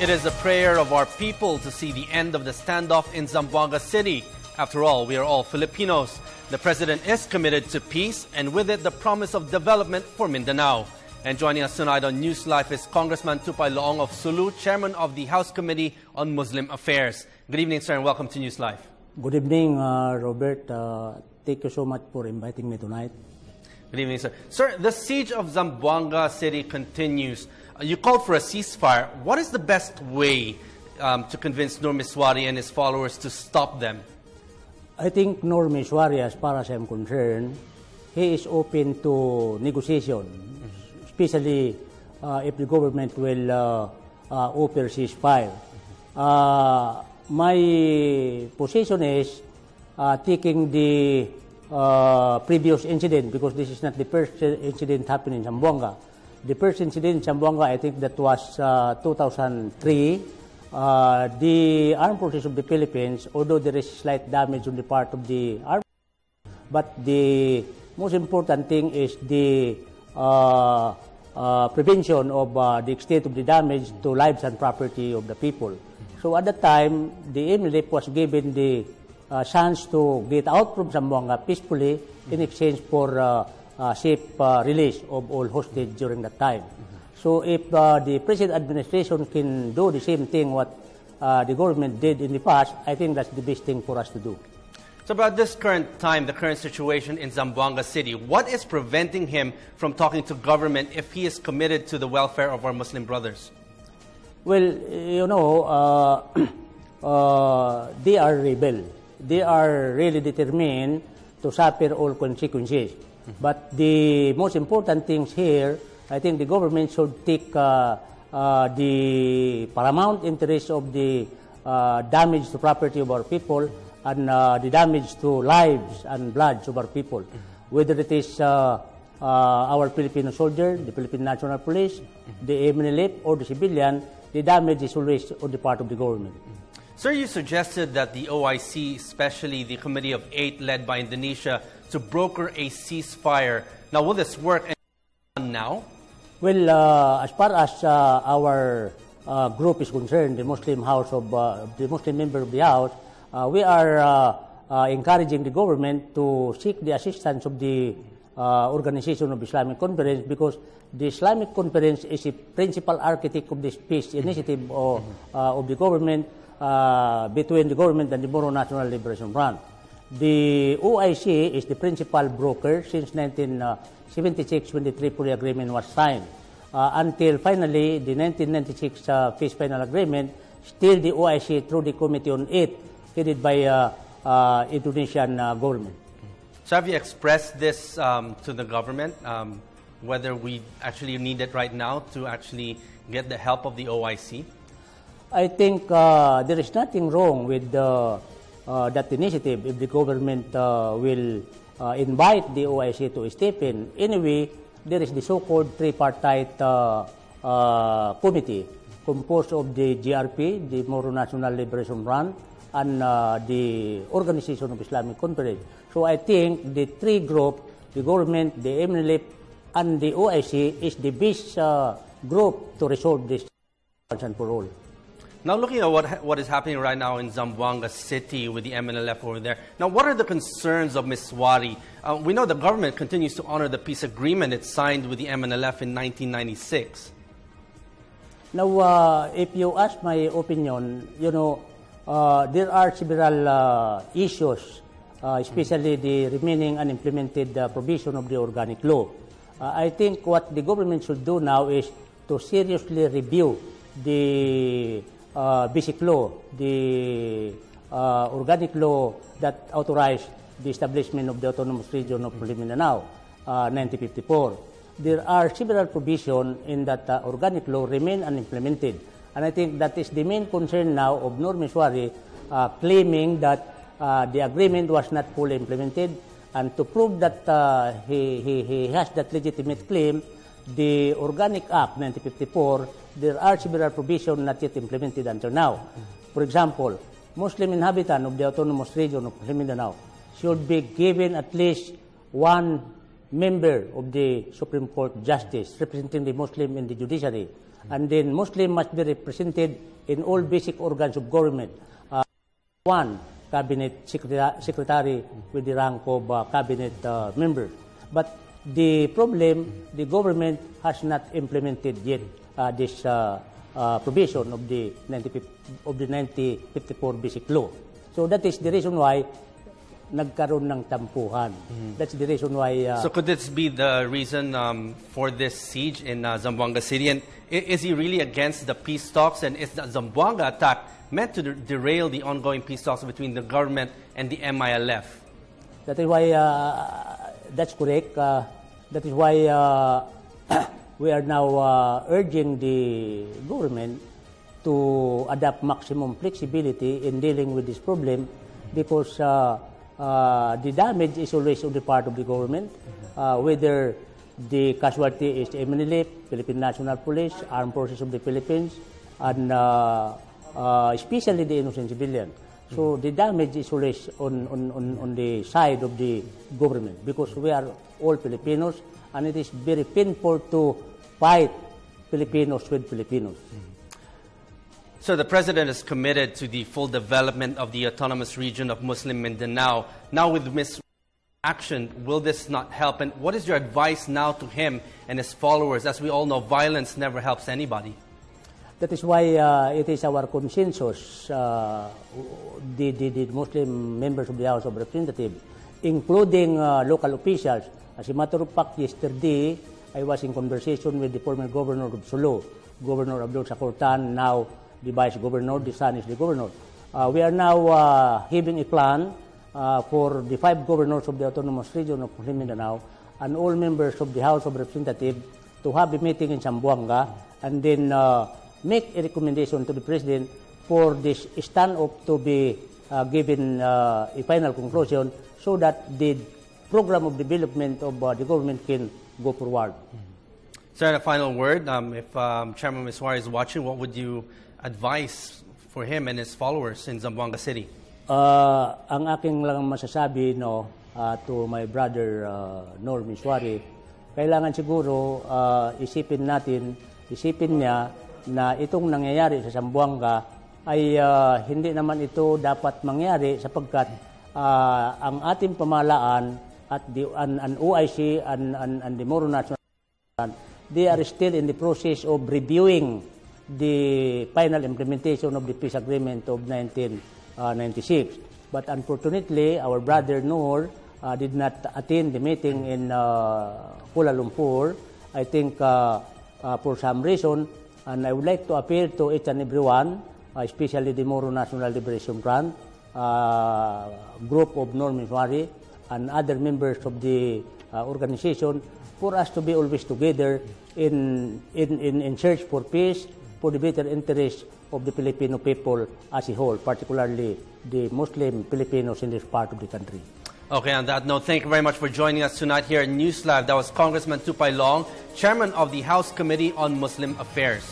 It is a prayer of our people to see the end of the standoff in Zamboanga City. After all, we are all Filipinos. The President is committed to peace and with it the promise of development for Mindanao. And joining us tonight on News Live is Congressman Tupay Loong of Sulu, Chairman of the House Committee on Muslim Affairs. Good evening, sir, and welcome to News Live. Good evening, Robert. Thank you so much for inviting me tonight. Good evening, sir. Sir, the siege of Zamboanga City continues. You called for a ceasefire. What is the best way to convince Nur Miswari and his followers to stop them? I think Nur Miswari, as far as I'm concerned, he is open to negotiation, especially if the government will offer ceasefire. My position is taking the previous incident, because this is not the first incident happened in Zamboanga. The first incident in Zamboanga, I think that was 2003. The armed forces of the Philippines, although there is slight damage on the part of the armed forces, but the most important thing is the prevention of the extent of the damage to lives and property of the people. So at that time, the MLF was given the chance to get out from Zamboanga peacefully in exchange for safe release of all hostages during that time. So if the present administration can do the same thing what the government did in the past, I think that's the best thing for us to do. So about this current time, the current situation in Zamboanga City, what is preventing him from talking to government if he is committed to the welfare of our Muslim brothers? Well, you know, they are rebel. They are really determined to suffer all consequences. But the most important things here, I think the government should take the paramount interest of the damage to property of our people and the damage to lives and blood of our people. Whether it is our Filipino soldier, the Philippine National Police, the MNLF, or the civilian, the damage is always on the part of the government. Sir, you suggested that the OIC, especially the Committee of 8 led by Indonesia, to broker a ceasefire. Now, will this work now? Well, as far as our group is concerned, the Muslim House of the Muslim member of the House, we are encouraging the government to seek the assistance of the Organization of Islamic Conference, because the Islamic Conference is a principal architect of this peace initiative of the government between the government and the Moro National Liberation Front. The OIC is the principal broker since 1976 when the Tripoli Agreement was signed. Until finally the 1996 Peace Final Agreement, still the OIC through the Committee on 8 headed by Indonesian government. So have you expressed this to the government, whether we actually need it right now to actually get the help of the OIC? I think there is nothing wrong with that initiative if the government will invite the OIC to step in. Anyway, there is the so-called tripartite committee composed of the GRP, the Moro National Liberation Front, and the Organization of Islamic Conference. So I think the three groups, the government, the MNLF, and the OIC, is the best group to resolve this once and for all. Now, looking at what is happening right now in Zamboanga City with the MNLF over there, now what are the concerns of Miswari? We know the government continues to honor the peace agreement it signed with the MNLF in 1996. Now, if you ask my opinion, you know, there are several issues, especially the remaining unimplemented provision of the organic law. I think what the government should do now is to seriously review the basic law, the organic law that authorized the establishment of the Autonomous Region of Mindanao, 1954. There are several provisions in that organic law remain unimplemented. And I think that is the main concern now of Nur Miswari, claiming that the agreement was not fully implemented. And to prove that he has that legitimate claim, the Organic Act 1954, there are several provisions not yet implemented until now. For example, Muslim inhabitants of the Autonomous Region of Mindanao should be given at least one member of the Supreme Court Justice representing the Muslim in the judiciary. And then Muslim must be represented in all basic organs of government. One cabinet secretary with the rank of cabinet member. But the problem, the government has not implemented yet this provision of the 1954 Basic Law. So that is the reason why nagkaroon ng tampuhan. That's the reason why... so could this be the reason for this siege in Zamboanga City? And is he really against the peace talks? And is the Zamboanga attack meant to derail the ongoing peace talks between the government and the MILF? That is why... that's correct. That is why we are now urging the government to adopt maximum flexibility in dealing with this problem, because the damage is always on the part of the government, whether the casualty is MNLF, Philippine National Police, Armed Forces of the Philippines, and especially the innocent civilian. So the damage is always on the side of the government, because we are all Filipinos, and it is very painful to fight Filipinos with Filipinos. So the President is committed to the full development of the autonomous region of Muslim Mindanao. Now with Ms. action, will this not help? And what is your advice now to him and his followers? As we all know, violence never helps anybody. That is why it is our consensus, the Muslim members of the House of Representatives, including local officials. As a matter of fact, yesterday, I was in conversation with the former governor of Sulu, Governor Abdul Sakurtan, now the vice governor, the son is the governor. We are now having a plan for the 5 governors of the autonomous region of Muslim Mindanao and all members of the House of Representatives to have a meeting in Zamboanga, and then make a recommendation to the President for this standoff to be given a final conclusion, so that the program of development of the government can go forward. Sir, a final word. If Chairman Miswari is watching, what would you advise for him and his followers in Zamboanga City? Ang aking lang masasabi to my brother Nor Miswari, kailangan siguro isipin niya na itong nangyayari sa Zamboanga ay hindi naman ito dapat mangyari, sapagkat ang ating pamahalaan at an OIC and the Moro National, they are still in the process of reviewing the final implementation of the peace agreement of 1996. But unfortunately, our brother Noor did not attend the meeting in Kuala Lumpur, I think for some reason, and I would like to appeal to each and everyone, especially the Moro National Liberation Front, group of Nor Miswari, and other members of the organization, for us to be always together in search for peace, for the better interest of the Filipino people as a whole, particularly the Muslim Filipinos in this part of the country. Okay, on that note, thank you very much for joining us tonight here at News Live. That was Congressman Tupay Long, Chairman of the House Committee on Muslim Affairs.